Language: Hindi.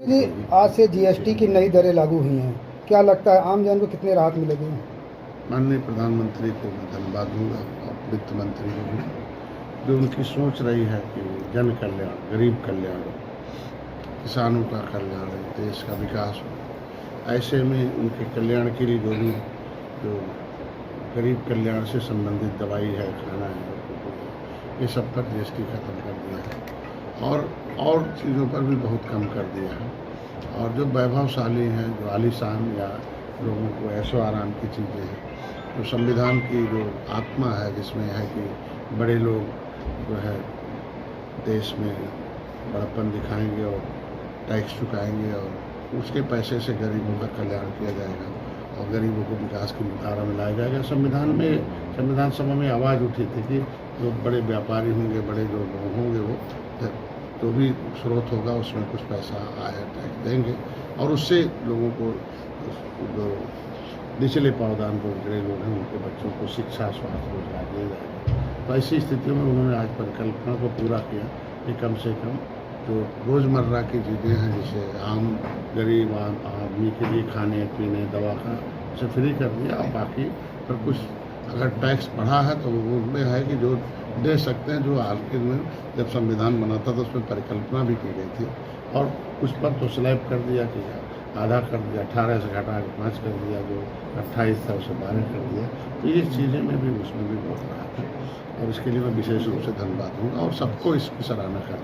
जी, आज से जीएसटी की नई दरें लागू हुई हैं। क्या लगता है आम जन को कितनी राहत मिलेगी? माननीय प्रधानमंत्री को मैं धन्यवाद दूंगा और वित्त मंत्री को भी, जो उनकी सोच रही है कि जन कल्याण, गरीब कल्याण, किसानों का कल्याण, देश का विकास हो। ऐसे में उनके कल्याण के लिए जो गरीब कल्याण से संबंधित दवाई है, खाना है, ये सब पर जीएसटी खत्म कर दिया है और चीज़ों पर भी बहुत कम कर दिया है। और जो वैभवशाली हैं, जो आलीशान या लोगों को ऐशो आराम की चीज़ें हैं, जो संविधान की जो आत्मा है, जिसमें है कि बड़े लोग जो है देश में बड़प्पन दिखाएंगे और टैक्स चुकाएंगे और उसके पैसे से गरीबों का कल्याण किया जाएगा और गरीबों को विकास की धारा में लाया जाएगा। संविधान सभा में आवाज़ उठी थी कि जो बड़े व्यापारी होंगे, बड़े जो लोग होंगे, वो जो भी स्रोत होगा उसमें कुछ पैसा आया टैक्स देंगे और उससे लोगों को जो निचले पावदान पर गरीब लोग हैं उनके बच्चों को शिक्षा, स्वास्थ्य, रोजगार दिया जाएगा। तो ऐसी स्थितियों में उन्होंने आज परिकल्पना को पूरा किया कि कम से कम जो रोज़मर्रा की चीज़ें हैं, जैसे आम गरीब आदमी के लिए खाने पीने दवा का उसे फ्री कर दिया और बाकी पर कुछ अगर टैक्स बढ़ा है तो वो उसमें है कि जो दे सकते हैं। जो हाल के में जब संविधान बना था तो उसमें परिकल्पना भी की गई थी और कुछ पर तो स्लैब कर दिया कि आधा कर दिया, 18 से घटा के 5 कर दिया, जो 28 था उसे 12 कर दिया। तो ये चीज़ें में भी उसमें भी बहुत राहत है और इसके लिए मैं विशेष रूप से धन्यवाद दूँगा और सबको इसकी सराहना करना।